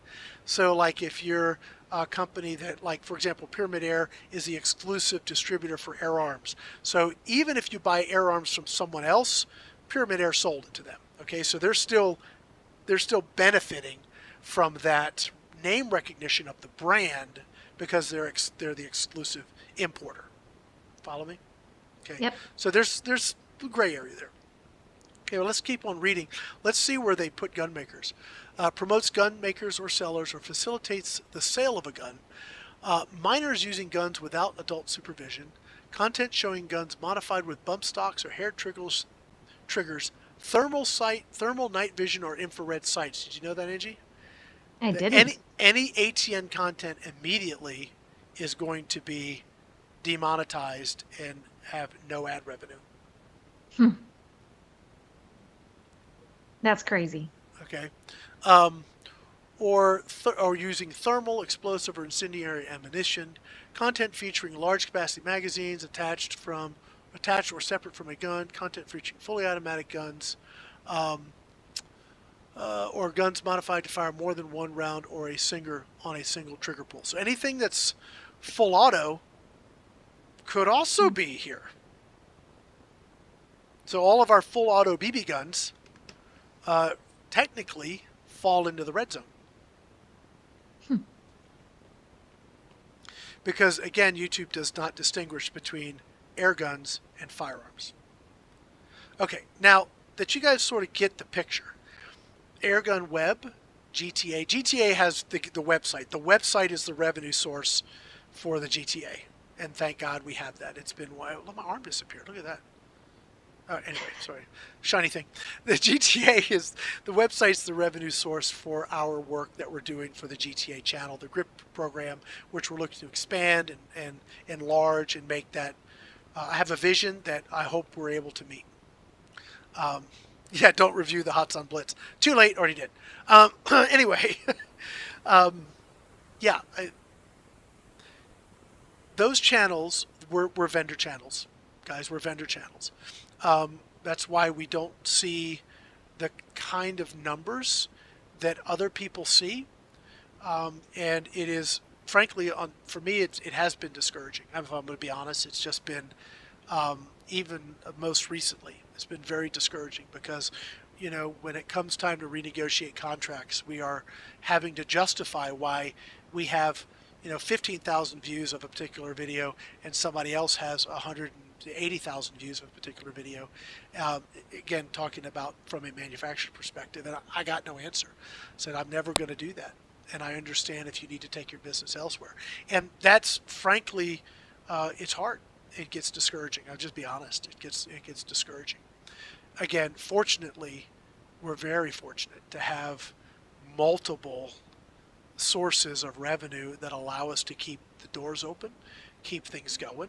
So like if you're a company that, like, for example, Pyramid Air is the exclusive distributor for Air Arms. So even if you buy Air Arms from someone else, Pyramid Air sold it to them. Okay, so they're still benefiting from that name recognition of the brand because they're the exclusive importer. Follow me? Okay. Yep. So there's gray area there. Okay, well, let's keep on reading. Let's see where they put gun makers. Promotes gun makers or sellers or facilitates the sale of a gun. Minors using guns without adult supervision. Content showing guns modified with bump stocks or hair triggers, thermal sight, thermal night vision, or infrared sights. Did you know that, Angie? I That didn't. any ATN content immediately is going to be demonetized and have no ad revenue. Hmm. That's crazy. Okay. Or using thermal, explosive, or incendiary ammunition. Content featuring large capacity magazines attached or separate from a gun. Content featuring fully automatic guns. Or guns modified to fire more than one round or on a single trigger pull. So anything that's full auto could also be here. So all of our full auto BB guns technically fall into the red zone. Because, again, YouTube does not distinguish between air guns and firearms. Okay, now that you guys sort of get the picture, AirgunWeb, GTA. GTA has the website. The website is the revenue source for the GTA. And thank God we have that. It's been wild. Oh, my arm disappeared. Look at that. Anyway, sorry. Shiny thing. The GTA is the website's the revenue source for our work that we're doing for the GTA channel, the GRIP program, which we're looking to expand and enlarge and make that. I have a vision that I hope we're able to meet. Yeah, don't review the Hots on Blitz. Too late, already did. Anyway, yeah, those channels were vendor channels, guys. We're vendor channels. That's why we don't see the kind of numbers that other people see, and it is, frankly, for me, it has been discouraging. If I'm going to be honest, it's just been, even most recently, it's been very discouraging because, you know, when it comes time to renegotiate contracts, we are having to justify why we have, 15,000 views of a particular video and somebody else has 180,000 views of a particular video. Again, talking about from a manufacturer perspective, and I got no answer. Said I'm never going to do that, and I understand if you need to take your business elsewhere. And that's frankly, it's hard. It gets discouraging. I'll just be honest. It gets discouraging. Again, fortunately, we're very fortunate to have multiple sources of revenue that allow us to keep the doors open, keep things going.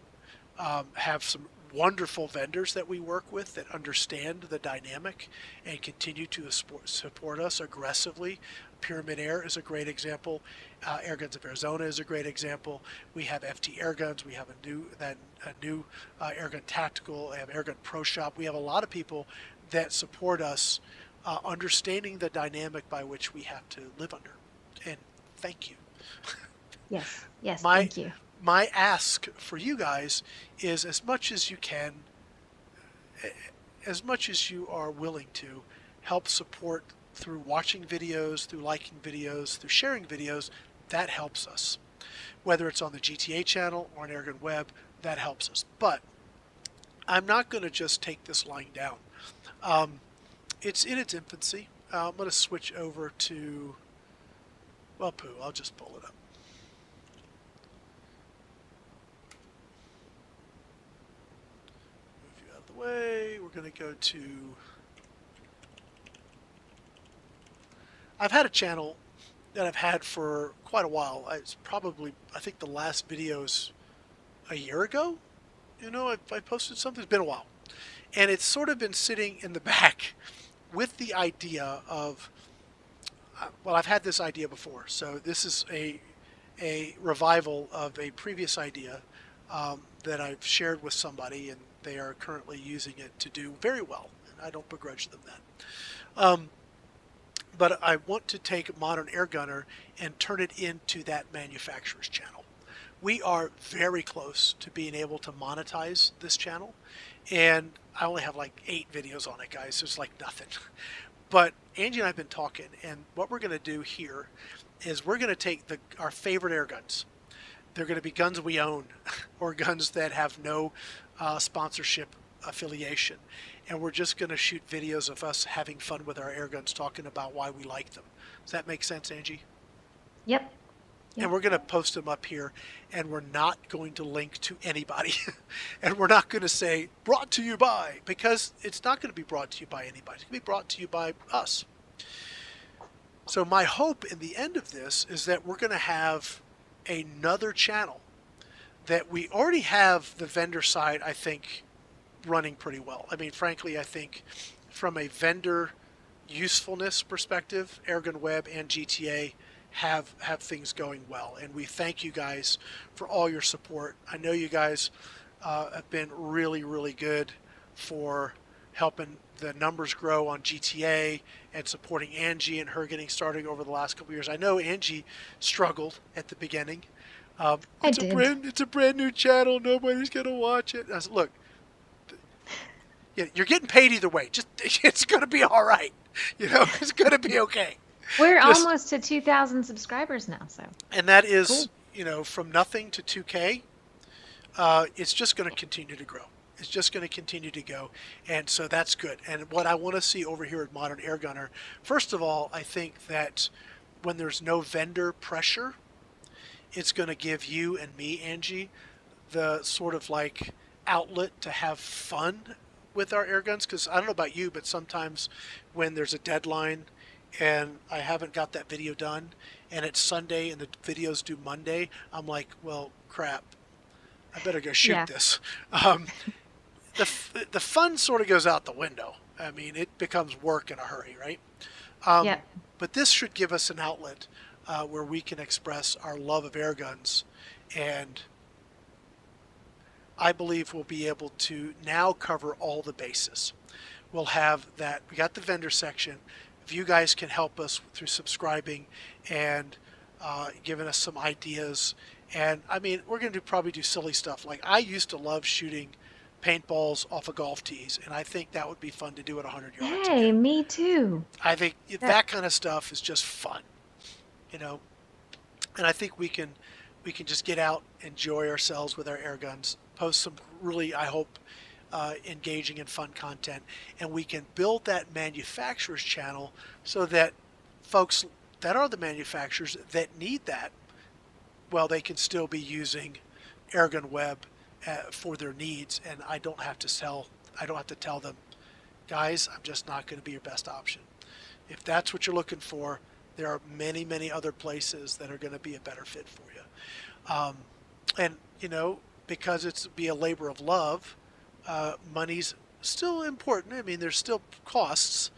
Have some wonderful vendors that we work with that understand the dynamic and continue to support us aggressively. Pyramid Air is a great example. Airguns of Arizona is a great example. We have FT Airguns. We have a new Airgun Tactical. We have Airgun Pro Shop. We have a lot of people that support us, understanding the dynamic by which we have to live under. And thank you. Yes, thank you. My ask for you guys is as much as you can, as much as you are willing to, help support through watching videos, through liking videos, through sharing videos. That helps us. Whether it's on the GTA channel or on AirgunWeb, that helps us. But I'm not going to just take this lying down. It's in its infancy. I'm going to switch over to, well, poo, I'll just pull it up. Way. We're going to go to, I've had a channel that I've had for quite a while. It's probably, I think the last video is a year ago. I posted something. It's been a while. And it's sort of been sitting in the back with the idea of, well, I've had this idea before. So this is a revival of a previous idea that I've shared with somebody, and they are currently using it to do very well, and I don't begrudge them that. But I want to take Modern Air Gunner and turn it into that manufacturer's channel. We are very close to being able to monetize this channel, and I only have like 8 videos on it, guys, so it's like nothing. But Angie and I have been talking, and what we're going to do here is we're going to take our favorite air guns. They're going to be guns we own or guns that have no sponsorship affiliation, and we're just going to shoot videos of us having fun with our air guns, talking about why we like them. Does that make sense, Angie? Yep. And we're going to post them up here, and we're not going to link to anybody. And we're not going to say, brought to you by, because it's not going to be brought to you by anybody. It's going to be brought to you by us. So my hope in the end of this is that we're going to have another channel that we already have the vendor side, I think, running pretty well. I mean, frankly, I think from a vendor usefulness perspective, AirgunWeb and GTA have things going well, and we thank you guys for all your support. I know you guys have been really good for helping the numbers grow on GTA and supporting Angie and her getting started over the last couple of years. I know Angie struggled at the beginning. It's a brand new channel. Nobody's gonna watch it. I said, look, you're getting paid either way. Just it's gonna be all right. It's gonna be okay. We're almost to 2,000 subscribers now, so. And that is, cool. From nothing to 2K, it's just going to continue to grow. It's just going to continue to go. And so that's good. And what I want to see over here at Modern Air Gunner, first of all, I think that when there's no vendor pressure, it's going to give you and me, Angie, the sort of like outlet to have fun with our air guns. Because I don't know about you, but sometimes when there's a deadline and I haven't got that video done, and it's Sunday and the video's due Monday, I'm like, well, crap, I better go shoot this. The fun sort of goes out the window. I mean, it becomes work in a hurry, right? But this should give us an outlet where we can express our love of air guns, and I believe we'll be able to now cover all the bases. We'll have that. We got the vendor section. If you guys can help us through subscribing and giving us some ideas, and I mean, we're going to probably do silly stuff. Like I used to love shooting paintballs off of golf tees, and I think that would be fun to do at 100 yards. Hey, me too. I think that kind of stuff is just fun, and I think we can just get out, enjoy ourselves with our air guns, post some really, I hope, engaging and fun content, and we can build that manufacturer's channel so that folks that are the manufacturers that need that, well, they can still be using AirgunWeb for their needs, and I don't have to tell them, guys, I'm just not going to be your best option. If that's what you're looking for, there are many other places that are going to be a better fit for you. And because it's be a labor of love, money's still important. I mean, there's still costs,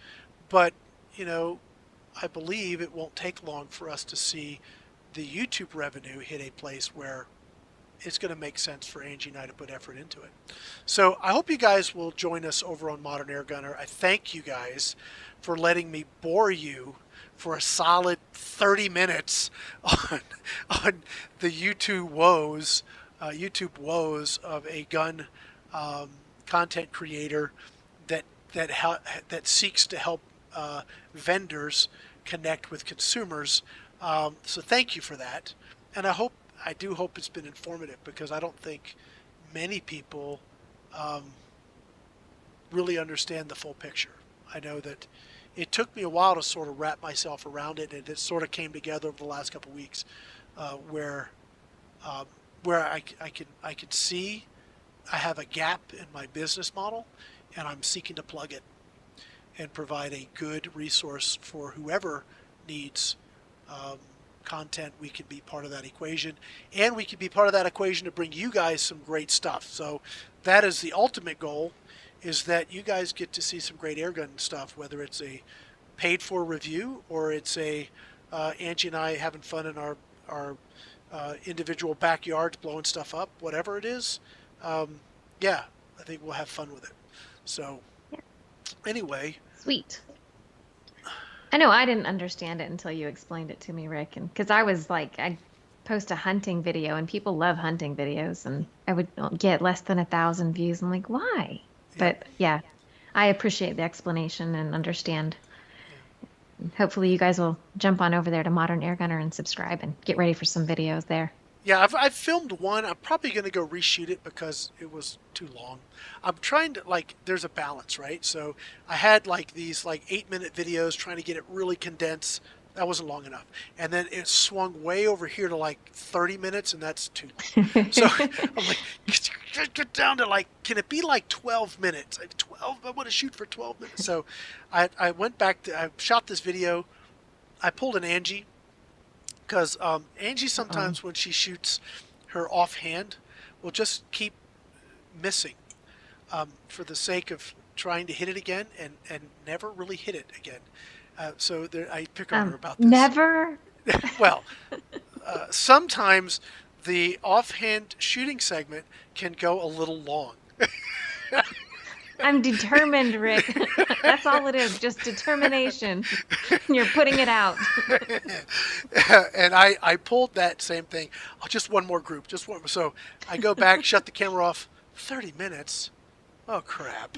but I believe it won't take long for us to see the YouTube revenue hit a place where it's going to make sense for Angie and I to put effort into it. So I hope you guys will join us over on Modern Air Gunner. I thank you guys for letting me bore you for a solid 30 minutes on the YouTube woes of a gun content creator that seeks to help vendors connect with consumers. So thank you for that, and I do hope it's been informative, because I don't think many people really understand the full picture. I know that it took me a while to sort of wrap myself around it, and it sort of came together over the last couple of weeks, where I could see I have a gap in my business model, and I'm seeking to plug it and provide a good resource for whoever needs content. We can be part of that equation, and we can be part of that equation to bring you guys some great stuff. So that is the ultimate goal, is that you guys get to see some great airgun stuff, whether it's a paid for review or it's a Angie and I having fun in our individual backyards blowing stuff up, whatever it is. Yeah, I think we'll have fun with it. So anyway. Sweet. I know I didn't understand it until you explained it to me, Rick, and because I was like, I post a hunting video, and people love hunting videos, and I would get less than 1,000 views. I'm like, why? Yeah. But yeah, I appreciate the explanation and understand. Yeah. Hopefully you guys will jump on over there to Modern Air Gunner and subscribe and get ready for some videos there. Yeah, I've filmed one. I'm probably going to go reshoot it because it was too long. I'm trying to, like, there's a balance, right? So I had like these like 8-minute videos trying to get it really condensed. That wasn't long enough. And then it swung way over here to like 30 minutes, and that's too long. So I'm like, get down to like, can it be like 12 minutes? 12, I want to shoot for 12 minutes. So I went back to, I shot this video. I pulled an Angie because Angie Oh. sometimes when she shoots her offhand will just keep missing for the sake of trying to hit it again and never really hit it again. So there, I pick on her about this. Never. Well, sometimes the offhand shooting segment can go a little long. I'm determined, Rick. That's all it is, just determination. You're putting it out. And I pulled that same thing. Oh, just one more group, just one. So I go back, shut the camera off. 30 minutes. Oh crap.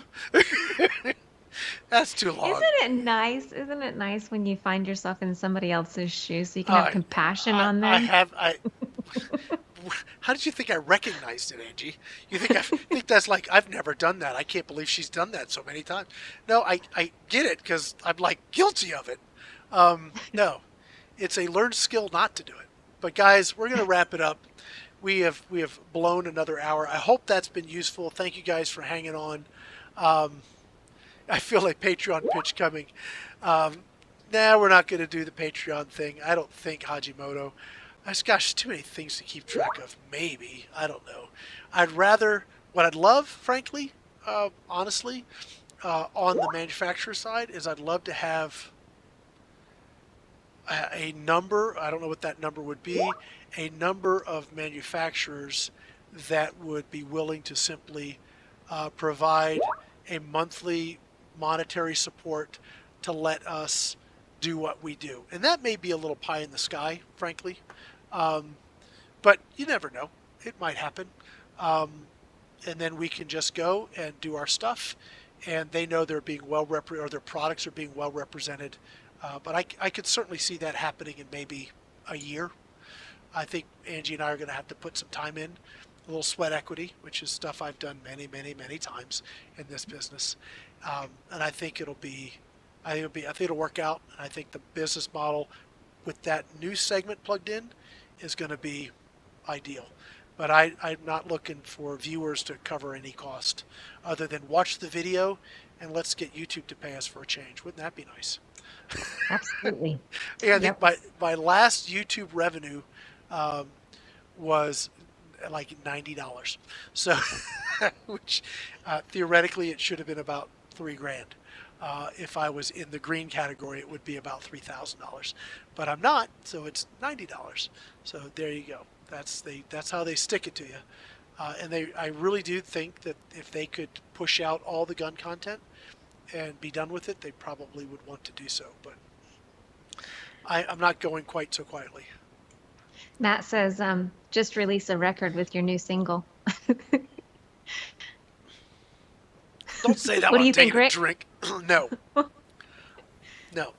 That's too long. Isn't it nice? Isn't it nice when you find yourself in somebody else's shoes so you can have compassion on them? How did you think I recognized it, Angie? You think that's like, I've never done that. I can't believe she's done that so many times. No, I get it because I'm like guilty of it. No, it's a learned skill not to do it. But guys, we're going to wrap it up. We have blown another hour. I hope that's been useful. Thank you guys for hanging on. I feel like Patreon pitch coming. Nah, we're not going to do the Patreon thing. I don't think, Hajimoto. Gosh, too many things to keep track of. Maybe. I don't know. I'd rather, what I'd love, frankly, honestly, on the manufacturer side, is I'd love to have a number, I don't know what that number would be, a number of manufacturers that would be willing to simply provide a monthly monetary support to let us do what we do. And that may be a little pie in the sky, frankly. But you never know. It might happen. And then we can just go and do our stuff, and they know they're being well represented, or their products are being well represented. But I could certainly see that happening in maybe a year. I think Angie and I are going to have to put some time in, a little sweat equity, which is stuff I've done many, many, many times in this business. And I think I think it'll work out. And I think the business model with that new segment plugged in is going to be ideal. But I'm not looking for viewers to cover any cost other than watch the video and let's get YouTube to pay us for a change. Wouldn't that be nice? Absolutely. Yeah, I think Yep. my last YouTube revenue was like $90. So, which theoretically it should have been about $3,000. If I was in the green category, it would be about $3,000, but I'm not, so it's $90. So there you go. That's how they stick it to you. And I really do think that if they could push out all the gun content and be done with it, they probably would want to do so. But I'm not going quite so quietly. Matt says, just release a record with your new single. Don't say that What while do you I'm think, taking a Rick? drink. No, no.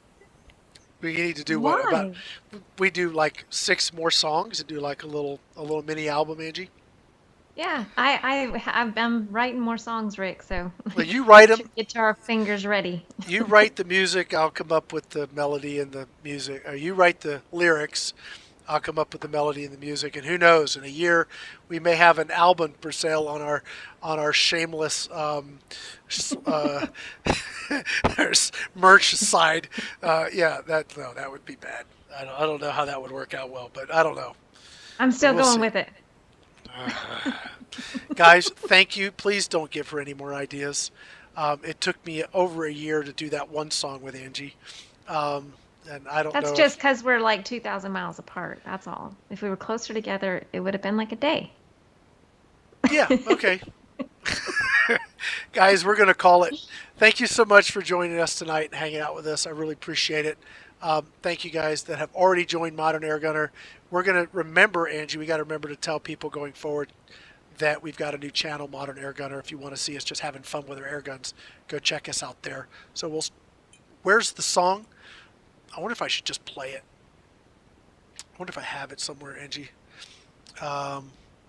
We need to do what about? Why? We do like 6 more songs and do like a little mini album, Angie. Yeah, I'm writing more songs, Rick. So Well, you write get them. your guitar fingers ready. You write the music. I'll come up with the melody and the music. Or you write the lyrics. I'll come up with the melody and the music. And who knows? In a year, we may have an album for sale on our shameless merch side. Yeah, that would be bad. I don't know how that would work out well, but I don't know. I'm still We'll going see. with it. Guys, thank you. Please don't give her any more ideas. It took me over a year to do that one song with Angie. And I don't That's know just because we're like 2,000 miles apart. That's all. If we were closer together, it would have been like a day. Yeah, okay. Guys, we're going to call it. Thank you so much for joining us tonight and hanging out with us. I really appreciate it. Thank you guys that have already joined Modern Air Gunner. We're going to remember, Angie, we got to remember to tell people going forward that we've got a new channel, Modern Air Gunner. If you want to see us just having fun with our air guns, go check us out there. So where's the song? I wonder if I should just play it. I wonder if I have it somewhere, Angie.